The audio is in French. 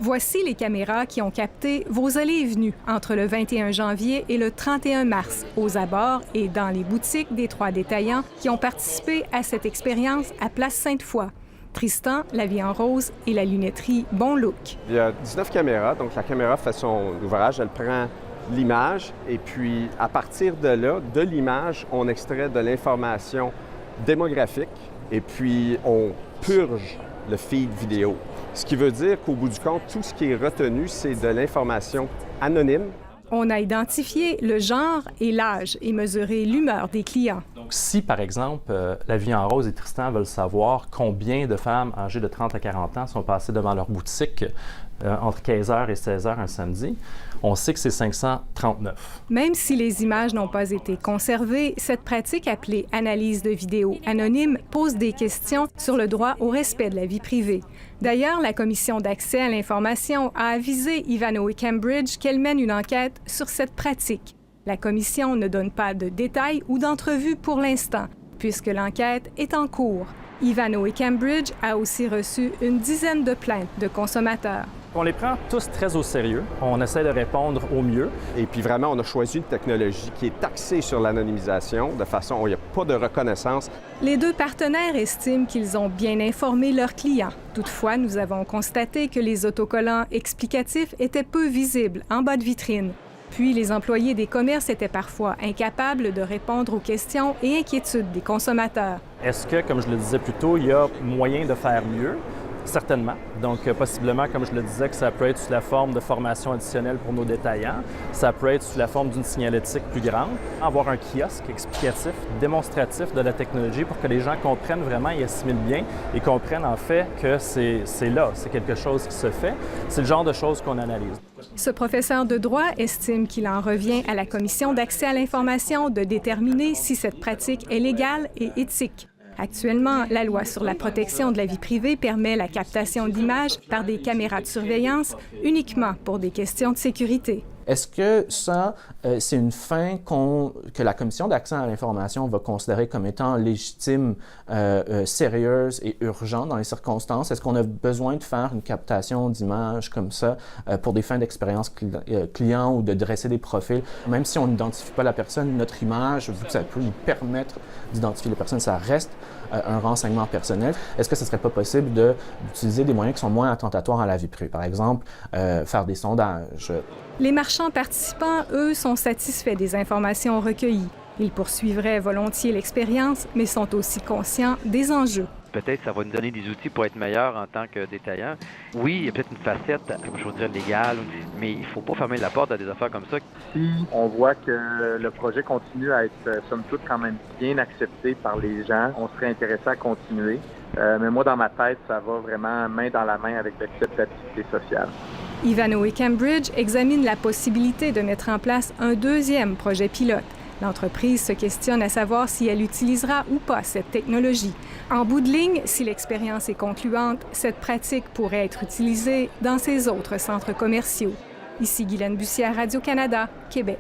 Voici les caméras qui ont capté vos allées et venues entre le 21 janvier et le 31 mars, aux abords et dans les boutiques des 3 détaillants qui ont participé à cette expérience à Place Sainte-Foy. Tristan, La Vie en rose et la lunetterie Bon Look. Il y a 19 caméras, donc la caméra fait son ouvrage, elle prend l'image et puis à partir de là, de l'image, on extrait de l'information démographique et puis on purge le feed vidéo. Ce qui veut dire qu'au bout du compte, tout ce qui est retenu, c'est de l'information anonyme. On a identifié le genre et l'âge et mesuré l'humeur des clients. Donc, si, par exemple, La Vie en rose et Tristan veulent savoir combien de femmes âgées de 30 à 40 ans sont passées devant leur boutique entre 15h et 16h un samedi, on sait que c'est 539. Même si les images n'ont pas été conservées, cette pratique appelée analyse de vidéos anonyme pose des questions sur le droit au respect de la vie privée. D'ailleurs, la Commission d'accès à l'information a avisé Ivano et Cambridge qu'elle mène une enquête sur cette pratique. La Commission ne donne pas de détails ou d'entrevues pour l'instant, puisque l'enquête est en cours. Ivano et Cambridge a aussi reçu une dizaine de plaintes de consommateurs. On les prend tous très au sérieux. On essaie de répondre au mieux. Et puis vraiment, on a choisi une technologie qui est axée sur l'anonymisation, de façon où il n'y a pas de reconnaissance. Les 2 partenaires estiment qu'ils ont bien informé leurs clients. Toutefois, nous avons constaté que les autocollants explicatifs étaient peu visibles en bas de vitrine. Puis, les employés des commerces étaient parfois incapables de répondre aux questions et inquiétudes des consommateurs. Est-ce que, comme je le disais plus tôt, il y a moyen de faire mieux? Certainement. Donc, possiblement, comme je le disais, que ça peut être sous la forme de formation additionnelle pour nos détaillants. Ça peut être sous la forme d'une signalétique plus grande. Avoir un kiosque explicatif, démonstratif de la technologie pour que les gens comprennent vraiment et assimilent bien et comprennent en fait que c'est là, c'est quelque chose qui se fait. C'est le genre de choses qu'on analyse. Ce professeur de droit estime qu'il en revient à la Commission d'accès à l'information de déterminer si cette pratique est légale et éthique. Actuellement, la loi sur la protection de la vie privée permet la captation d'images par des caméras de surveillance uniquement pour des questions de sécurité. Est-ce que ça, c'est une fin que la Commission d'accès à l'information va considérer comme étant légitime, sérieuse et urgente dans les circonstances? Est-ce qu'on a besoin de faire une captation d'images comme ça pour des fins d'expérience client ou de dresser des profils? Même si on n'identifie pas la personne, notre image, vu que ça peut nous permettre d'identifier la personne, ça reste un renseignement personnel. Est-ce que ce ne serait pas possible d'utiliser des moyens qui sont moins attentatoires à la vie privée? Par exemple, faire des sondages. Les marchands participants, eux, sont satisfaits des informations recueillies. Ils poursuivraient volontiers l'expérience, mais sont aussi conscients des enjeux. Peut-être que ça va nous donner des outils pour être meilleurs en tant que détaillant. Oui, il y a peut-être une facette, comme je veux dire, légale, mais il ne faut pas fermer la porte à des affaires comme ça. Si on voit que le projet continue à être, somme toute, quand même bien accepté par les gens, on serait intéressé à continuer. Mais moi, dans ma tête, ça va vraiment main dans la main avec l'acceptabilité sociale. Ivano et Cambridge examinent la possibilité de mettre en place un 2e projet pilote. L'entreprise se questionne à savoir si elle utilisera ou pas cette technologie. En bout de ligne, si l'expérience est concluante, cette pratique pourrait être utilisée dans ses autres centres commerciaux. Ici Guylaine Bussière, Radio-Canada, Québec.